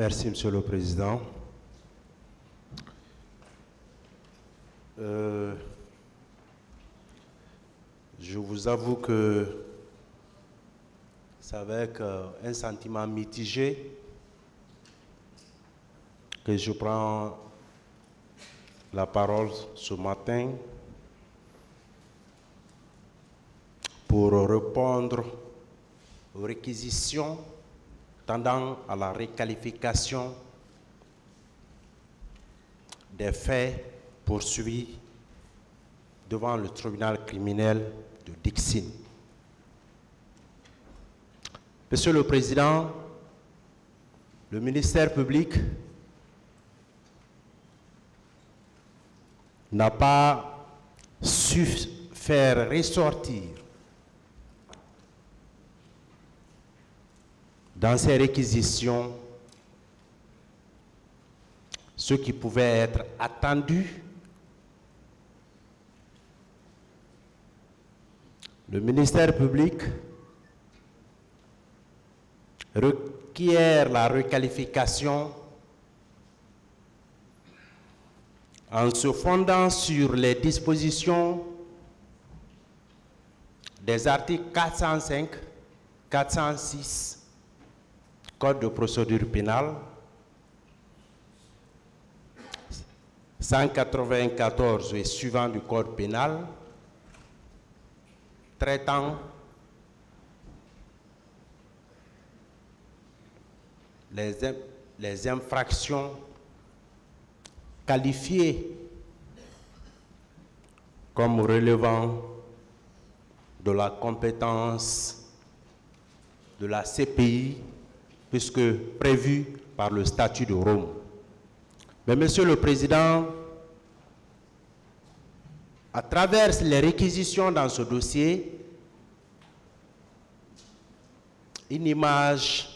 Merci, Monsieur le Président. Je vous avoue que c'est avec un sentiment mitigé que je prends la parole ce matin pour répondre aux réquisitions tendant à la requalification des faits poursuivis devant le tribunal criminel de Dixine. Monsieur le Président, le ministère public n'a pas su faire ressortir dans ces réquisitions ce qui pouvait être attendu. Le ministère public requiert la requalification en se fondant sur les dispositions des articles 405, 406 Code de procédure pénale, 194 et suivant du Code pénal, traitant les infractions qualifiées comme relevant de la compétence de la CPI, puisque prévu par le statut de Rome. Mais Monsieur le Président, à travers les réquisitions dans ce dossier, une image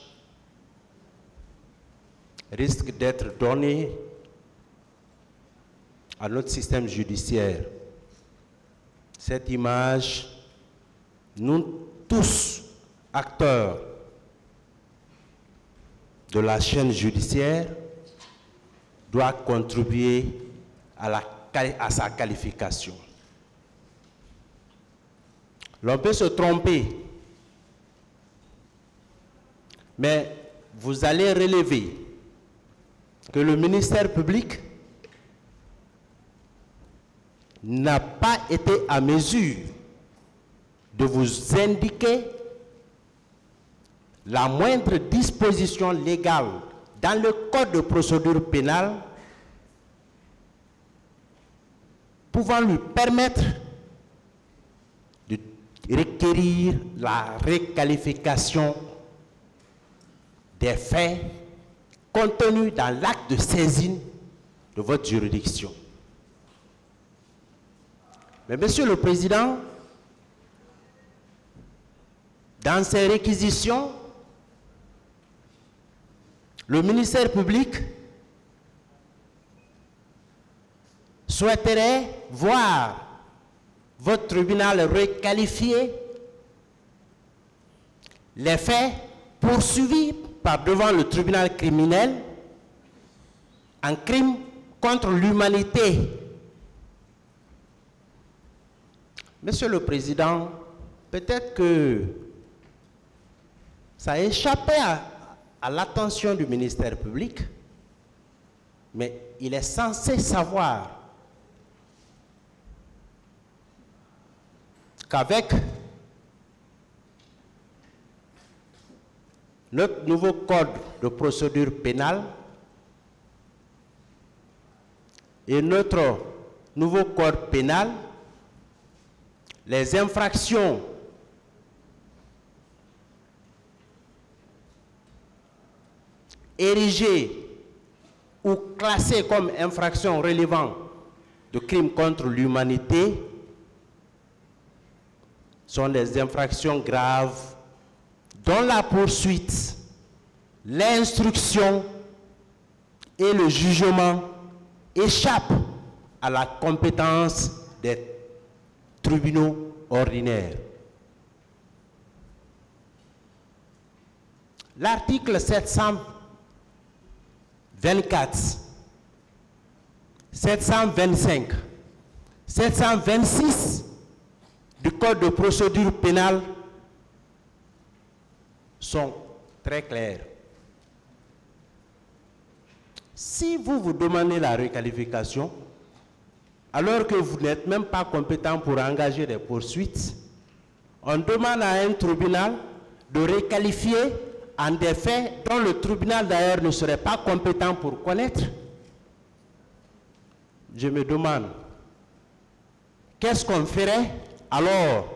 risque d'être donnée à notre système judiciaire. Cette image, nous tous, acteurs de la chaîne judiciaire, doit contribuer à sa qualification. L'on peut se tromper, mais vous allez relever que le ministère public n'a pas été à mesure de vous indiquer la moindre disposition légale dans le Code de procédure pénale pouvant lui permettre de requérir la requalification des faits contenus dans l'acte de saisine de votre juridiction. Mais Monsieur le Président, dans ces réquisitions, le ministère public souhaiterait voir votre tribunal requalifier les faits poursuivis devant le tribunal criminel en crime contre l'humanité. Monsieur le Président, peut-être que ça a échappé à l'attention du ministère public, mais il est censé savoir qu'avec notre nouveau code de procédure pénale et notre nouveau code pénal, les infractions érigées ou classées comme infractions relevant de crimes contre l'humanité sont des infractions graves dont la poursuite, l'instruction et le jugement échappent à la compétence des tribunaux ordinaires. L'article 700 724, 725, 726 du Code de procédure pénale sont très clairs. Si vous vous demandez la requalification, alors que vous n'êtes même pas compétent pour engager des poursuites, on demande à un tribunal de requalifier en des faits dont le tribunal d'ailleurs ne serait pas compétent pour connaître. Je me demande, qu'est-ce qu'on ferait alors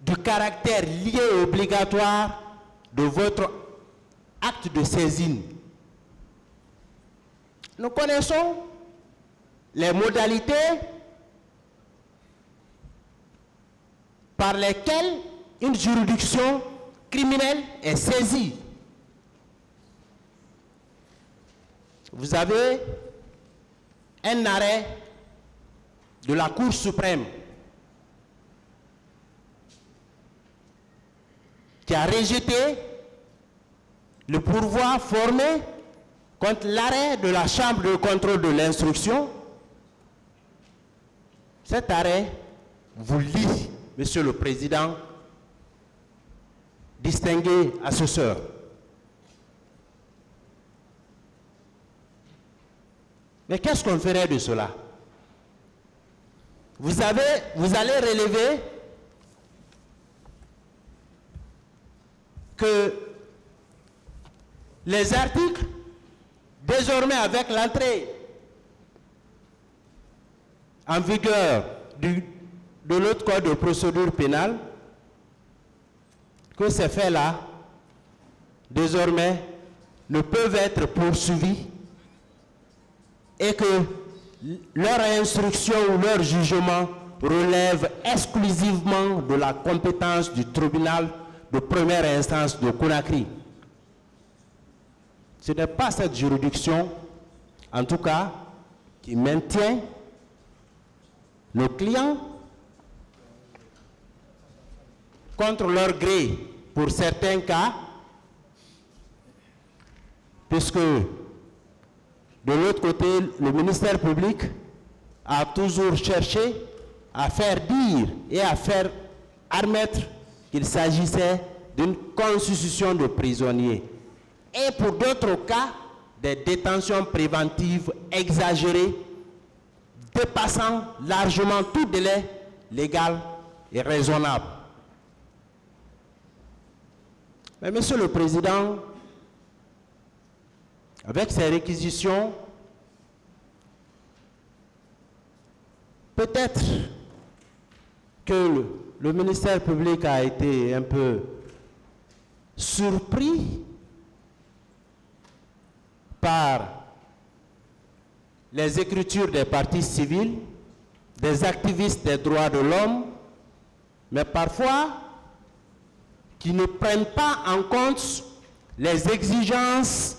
du caractère lié et obligatoire de votre acte de saisine? Nous connaissons les modalités par lesquelles une juridiction criminelle est saisie. Vous avez un arrêt de la Cour suprême qui a rejeté le pourvoi formé contre l'arrêt de la Chambre de contrôle de l'instruction. Cet arrêt vous lie, Monsieur le Président, distingué assesseur. Mais qu'est-ce qu'on ferait de cela? Vous allez relever que les articles, désormais avec l'entrée en vigueur de l'autre code de procédure pénale, que ces faits-là, désormais, ne peuvent être poursuivis et que leur instruction ou leur jugement relève exclusivement de la compétence du tribunal de première instance de Conakry. Ce n'est pas cette juridiction, en tout cas, qui maintient nos clients contre leur gré pour certains cas, puisque de l'autre côté, le ministère public a toujours cherché à faire dire et à faire admettre qu'il s'agissait d'une constitution de prisonniers. Et pour d'autres cas, des détentions préventives exagérées, dépassant largement tout délai légal et raisonnable. Mais Monsieur le Président, avec ces réquisitions, peut-être que le ministère public a été un peu surpris par les écritures des partis civils, des activistes des droits de l'homme, mais parfois qui ne prennent pas en compte les exigences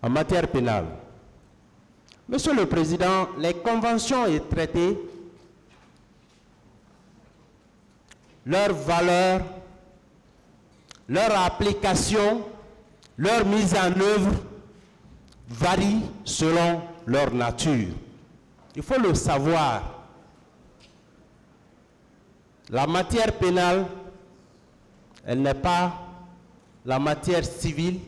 en matière pénale. Monsieur le Président, les conventions et traités, leur valeur, leur application, leur mise en œuvre varient selon leur nature. Il faut le savoir. La matière pénale, elle n'est pas la matière civile,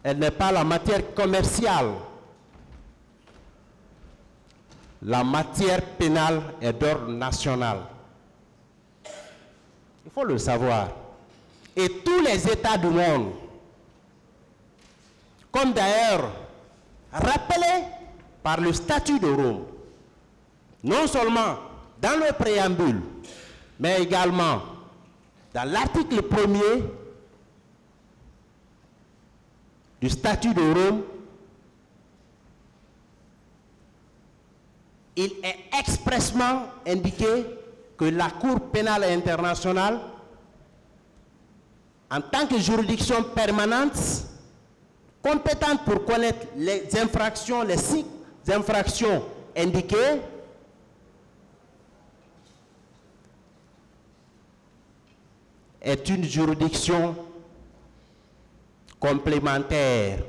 elle n'est pas la matière commerciale. La matière pénale est d'ordre national. Il faut le savoir. Et tous les États du monde, comme d'ailleurs rappelé par le statut de Rome, non seulement dans le préambule, mais également dans l'article 1er du statut de Rome, il est expressément indiqué que la Cour pénale internationale, en tant que juridiction permanente, compétente pour connaître les infractions, les 6 infractions indiquées, est une juridiction complémentaire